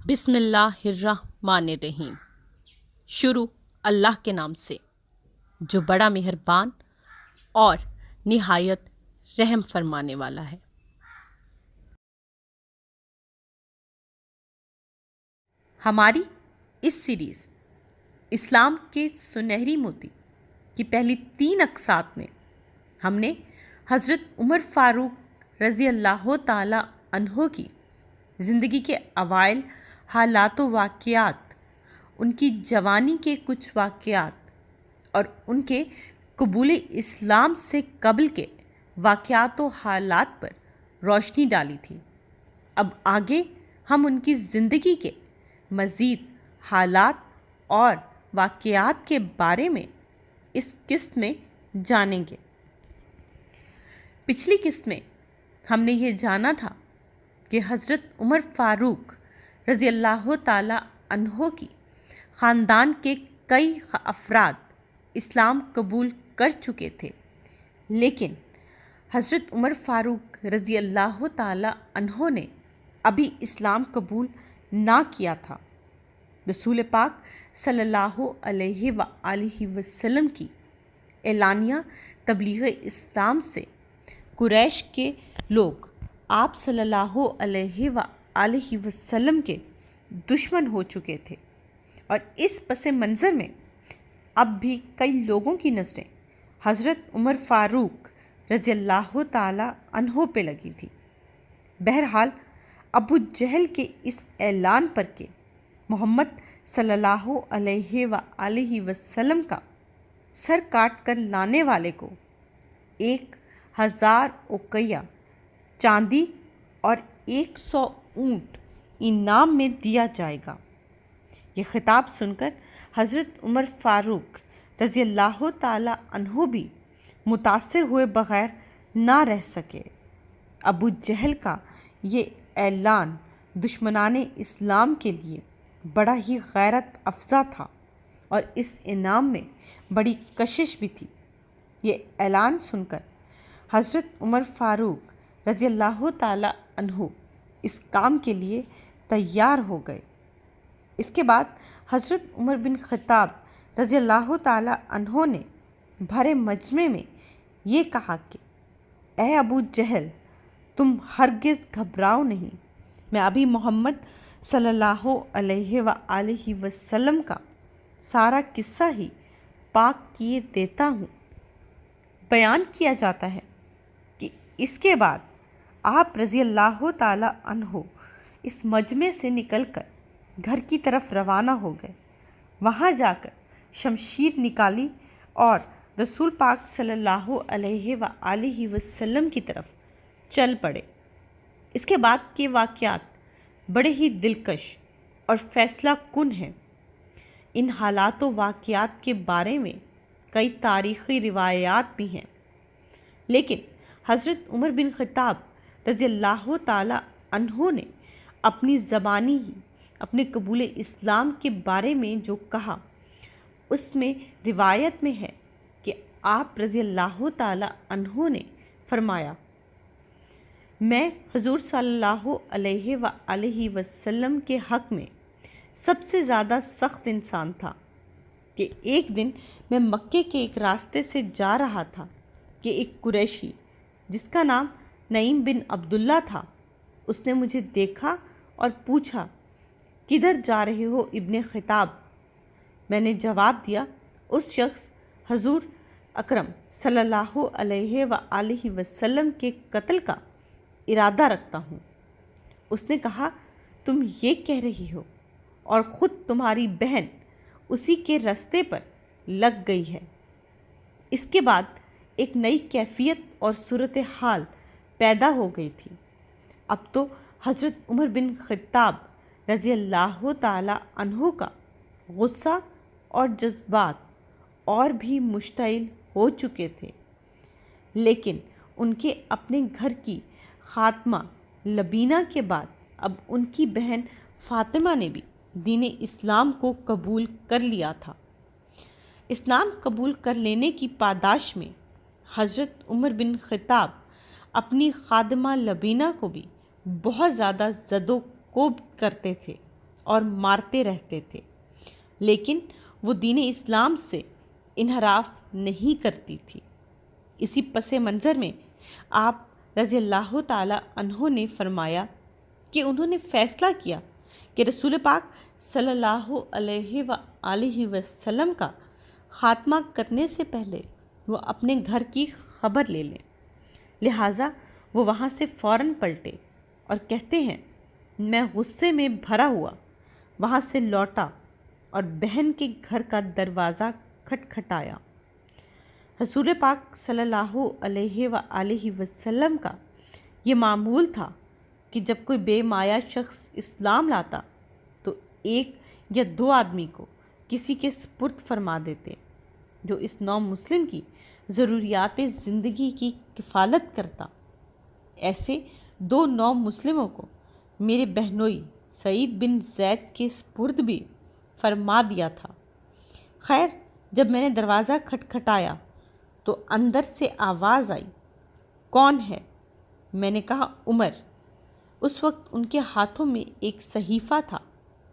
بسم اللہ الرحمن الرحیم۔ شروع اللہ کے نام سے جو بڑا مہربان اور نہایت رحم فرمانے والا ہے۔ ہماری اس سیریز اسلام کے سنہری موتی کی پہلی 3 اقساط میں ہم نے حضرت عمر فاروق رضی اللہ تعالی عنہ کی زندگی کے اوائل حالات و واقعات، ان کی جوانی کے کچھ واقعات اور ان کے قبول اسلام سے قبل کے واقعات و حالات پر روشنی ڈالی تھی۔ اب آگے ہم ان کی زندگی کے مزید حالات اور واقعات کے بارے میں اس قسط میں جانیں گے۔ پچھلی قسط میں ہم نے یہ جانا تھا کہ حضرت عمر فاروق رضی اللہ تعالی عنہ کی خاندان کے کئی افراد اسلام قبول کر چکے تھے، لیکن حضرت عمر فاروق رضی اللہ تعالی عنہ نے ابھی اسلام قبول نہ کیا تھا۔ رسول پاک صلی اللہ علیہ وآلہ وسلم کی اعلانیہ تبلیغ اسلام سے قریش کے لوگ آپ صلی اللہ علیہ وآلہ وسلم کے دشمن ہو چکے تھے، اور اس پس منظر میں اب بھی کئی لوگوں کی نظریں حضرت عمر فاروق رضی اللہ تعالی عنہ پہ لگی تھی۔ بہرحال ابو جہل کے اس اعلان پر کہ محمد صلی اللہ علیہ وآلہ وسلم کا سر کاٹ کر لانے والے کو 1000 اوقیہ چاندی اور 100 اونٹ انعام میں دیا جائے گا، یہ خطاب سن کر حضرت عمر فاروق رضی اللہ تعالی عنہ بھی متاثر ہوئے بغیر نہ رہ سکے۔ ابو جہل کا یہ اعلان دشمنان اسلام کے لیے بڑا ہی غیرت افزا تھا، اور اس انعام میں بڑی کشش بھی تھی۔ یہ اعلان سن کر حضرت عمر فاروق رضی اللہ تعالی عنہ اس کام کے لیے تیار ہو گئے۔ اس کے بعد حضرت عمر بن خطاب رضی اللہ تعالی عنہ نے بھرے مجمع میں یہ کہا کہ اے ابو جہل، تم ہرگز گھبراؤ نہیں، میں ابھی محمد صلی اللہ علیہ وآلہ وسلم کا سارا قصہ ہی پاک کیے دیتا ہوں۔ بیان کیا جاتا ہے کہ اس کے بعد آپ رضی اللہ تعالی عنہ اس مجمع سے نکل کر گھر کی طرف روانہ ہو گئے۔ وہاں جا کر شمشیر نکالی اور رسول پاک صلی اللہ علیہ وآلہ وسلم کی طرف چل پڑے۔ اس کے بعد کے واقعات بڑے ہی دلکش اور فیصلہ کن ہیں۔ ان حالات و واقعات کے بارے میں کئی تاریخی روایات بھی ہیں، لیکن حضرت عمر بن خطاب رضی اللہ تعالی عنہ نے اپنی زبانی ہی اپنے قبول اسلام کے بارے میں جو کہا، اس میں روایت میں ہے کہ آپ رضی اللہ تعالی عنہ نے فرمایا، میں حضور صلی اللہ علیہ وآلہ وسلم کے حق میں سب سے زیادہ سخت انسان تھا کہ ایک دن میں مکے کے ایک راستے سے جا رہا تھا کہ ایک قریشی جس کا نام نعیم بن عبداللہ تھا، اس نے مجھے دیکھا اور پوچھا، کدھر جا رہے ہو ابن خطاب؟ میں نے جواب دیا، اس شخص حضور اکرم صلی اللہ علیہ وآلہ وسلم کے قتل کا ارادہ رکھتا ہوں۔ اس نے کہا، تم یہ کہہ رہی ہو اور خود تمہاری بہن اسی کے رستے پر لگ گئی ہے۔ اس کے بعد ایک نئی کیفیت اور صورتحال پیدا ہو گئی تھی۔ اب تو حضرت عمر بن خطاب رضی اللہ تعالی عنہ کا غصہ اور جذبات اور بھی مشتعل ہو چکے تھے، لیکن ان کے اپنے گھر کی خاتمہ لبینہ کے بعد اب ان کی بہن فاطمہ نے بھی دین اسلام کو قبول کر لیا تھا۔ اسلام قبول کر لینے کی پاداش میں حضرت عمر بن خطاب اپنی خادمہ لبینہ کو بھی بہت زیادہ زد و کوب کرتے تھے اور مارتے رہتے تھے، لیکن وہ دین اسلام سے انحراف نہیں کرتی تھی۔ اسی پس منظر میں آپ رضی اللہ تعالیٰ عنہ نے فرمایا کہ انہوں نے فیصلہ کیا کہ رسول پاک صلی اللہ علیہ وآلہ وسلم کا خاتمہ کرنے سے پہلے وہ اپنے گھر کی خبر لے لیں۔ لہٰذا وہ وہاں سے فوراً پلٹے اور کہتے ہیں، میں غصے میں بھرا ہوا وہاں سے لوٹا اور بہن کے گھر کا دروازہ کھٹکھٹایا۔ رسول پاک صلی اللہ علیہ وآلہ وسلم کا یہ معمول تھا کہ جب کوئی بے مایا شخص اسلام لاتا تو ایک یا دو آدمی کو کسی کے سپرد فرما دیتے جو اس نو مسلم کی ضروریات زندگی کی کفالت کرتا۔ ایسے دو نو مسلموں کو میرے بہنوئی سعید بن زید کے سپرد بھی فرما دیا تھا۔ خیر، جب میں نے دروازہ کھٹکھٹایا تو اندر سے آواز آئی، کون ہے؟ میں نے کہا، عمر۔ اس وقت ان کے ہاتھوں میں ایک صحیفہ تھا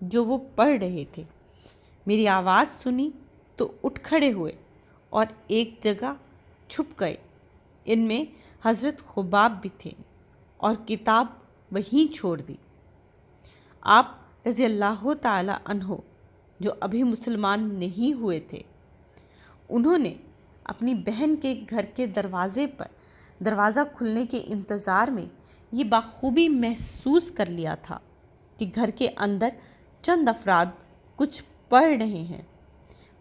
جو وہ پڑھ رہے تھے۔ میری آواز سنی تو اٹھ کھڑے ہوئے اور ایک جگہ چھپ گئے۔ ان میں حضرت خباب بھی تھے اور کتاب وہیں چھوڑ دی۔ آپ رضی اللہ تعالیٰ عنہ جو ابھی مسلمان نہیں ہوئے تھے، انہوں نے اپنی بہن کے گھر کے دروازہ کھلنے کے انتظار میں یہ بخوبی محسوس کر لیا تھا کہ گھر کے اندر چند افراد کچھ پڑھ رہے ہیں،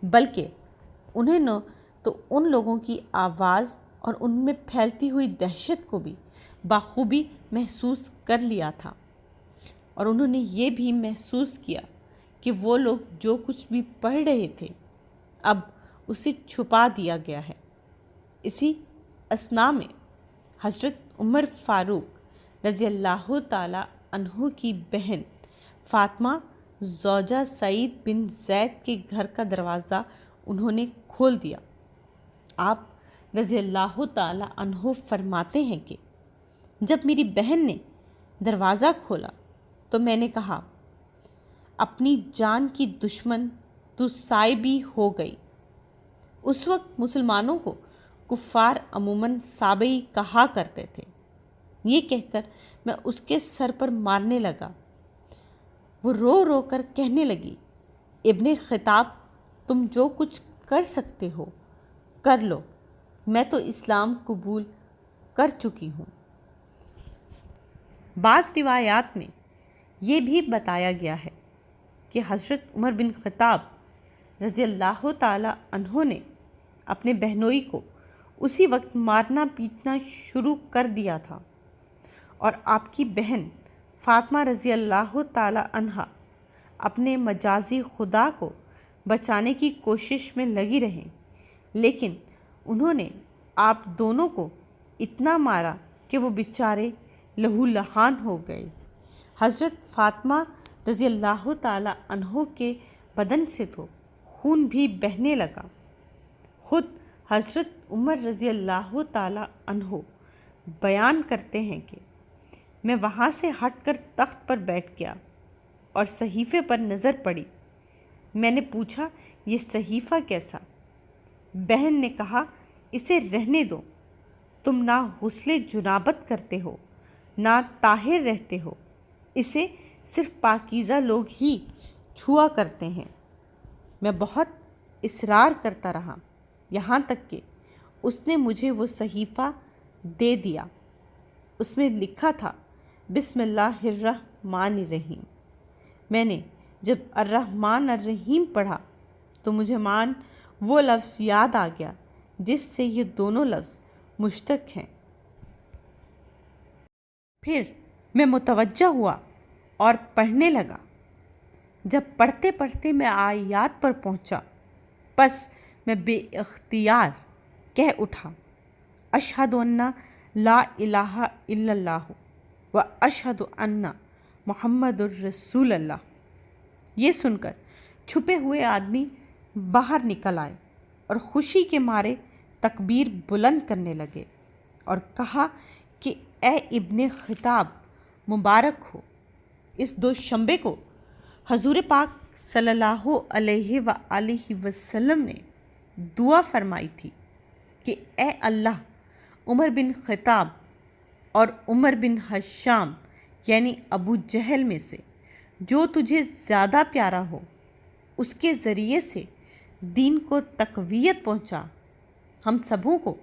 بلکہ انہیں نہ تو ان لوگوں کی آواز اور ان میں پھیلتی ہوئی دہشت کو بھی بخوبی محسوس کر لیا تھا، اور انہوں نے یہ بھی محسوس کیا کہ وہ لوگ جو کچھ بھی پڑھ رہے تھے اب اسے چھپا دیا گیا ہے۔ اسی اثناء میں حضرت عمر فاروق رضی اللہ تعالیٰ عنہ کی بہن فاطمہ زوجہ سعید بن زید کے گھر کا دروازہ انہوں نے کھول دیا۔ آپ رضی اللہ تعالیٰ عنہ فرماتے ہیں کہ جب میری بہن نے دروازہ کھولا تو میں نے کہا، اپنی جان کی دشمن تو سائبی ہو گئی۔ اس وقت مسلمانوں کو کفار عموماً سابئی کہا کرتے تھے۔ یہ کہہ کر میں اس کے سر پر مارنے لگا۔ وہ رو رو کر کہنے لگی، ابن خطاب، تم جو کچھ کر سکتے ہو کر لو، میں تو اسلام قبول کر چکی ہوں۔ بعض روایات میں یہ بھی بتایا گیا ہے کہ حضرت عمر بن خطاب رضی اللہ تعالیٰ عنہ نے اپنے بہنوئی کو اسی وقت مارنا پیٹنا شروع کر دیا تھا، اور آپ کی بہن فاطمہ رضی اللہ تعالیٰ عنہا اپنے مجازی خدا کو بچانے کی کوشش میں لگی رہیں، لیکن انہوں نے آپ دونوں کو اتنا مارا کہ وہ بیچارے لہو لہان ہو گئے۔ حضرت فاطمہ رضی اللہ تعالیٰ عنہ کے بدن سے تو خون بھی بہنے لگا۔ خود حضرت عمر رضی اللہ تعالیٰ عنہ بیان کرتے ہیں کہ میں وہاں سے ہٹ کر تخت پر بیٹھ گیا اور صحیفے پر نظر پڑی۔ میں نے پوچھا، یہ صحیفہ کیسا؟ بہن نے کہا، اسے رہنے دو، تم نہ غسل جنابت کرتے ہو نہ طاہر رہتے ہو، اسے صرف پاکیزہ لوگ ہی چھوا کرتے ہیں۔ میں بہت اصرار کرتا رہا، یہاں تک کہ اس نے مجھے وہ صحیفہ دے دیا۔ اس میں لکھا تھا، بسم اللہ الرحمن الرحیم۔ میں نے جب الرحمن الرحیم پڑھا تو مجھے وہ لفظ یاد آ گیا جس سے یہ دونوں لفظ مشتق ہیں۔ پھر میں متوجہ ہوا اور پڑھنے لگا۔ جب پڑھتے پڑھتے میں آیات پر پہنچا، پس میں بے اختیار کہہ اٹھا، اشہد ان لا الہ الا اللہ و اشہد ان محمد الرسول اللہ۔ یہ سن کر چھپے ہوئے آدمی باہر نکل آئے اور خوشی کے مارے تکبیر بلند کرنے لگے اور کہا کہ اے ابن خطاب، مبارک ہو، اس دوشنبے کو حضور پاک صلی اللہ علیہ وآلہ وسلم نے دعا فرمائی تھی کہ اے اللہ، عمر بن خطاب اور عمر بن حشام یعنی ابو جہل میں سے جو تجھے زیادہ پیارا ہو، اس کے ذریعے سے دین کو تقویت پہنچا۔ ہم سبوں کو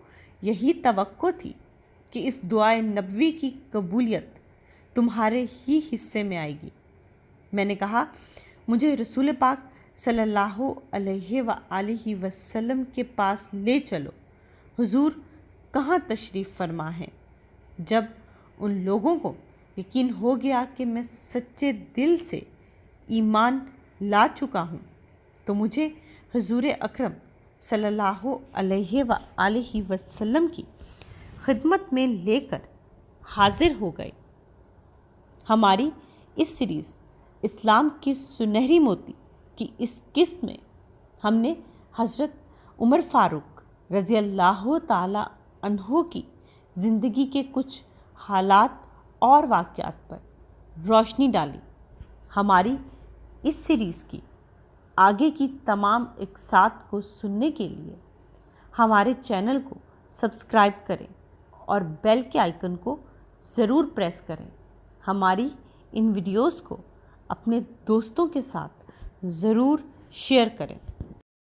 یہی توقع تھی کہ اس دعائے نبوی کی قبولیت تمہارے ہی حصے میں آئے گی۔ میں نے کہا، مجھے رسول پاک صلی اللہ علیہ وآلہ وسلم کے پاس لے چلو، حضور کہاں تشریف فرما ہیں؟ جب ان لوگوں کو یقین ہو گیا کہ میں سچے دل سے ایمان لا چکا ہوں تو مجھے حضور اکرم صلی اللہ علیہ وآلہ وسلم کی خدمت میں لے کر حاضر ہو گئے۔ ہماری اس سیریز اسلام کی سنہری موتی کی اس قسط میں ہم نے حضرت عمر فاروق رضی اللہ تعالی عنہ کی زندگی کے کچھ حالات اور واقعات پر روشنی ڈالی۔ ہماری اس سیریز کی آگے کی تمام اقساط کو سننے کے لیے ہمارے چینل کو سبسکرائب کریں اور بیل کے آئیکن کو ضرور پریس کریں۔ ہماری ان ویڈیوز کو اپنے دوستوں کے ساتھ ضرور شیئر کریں۔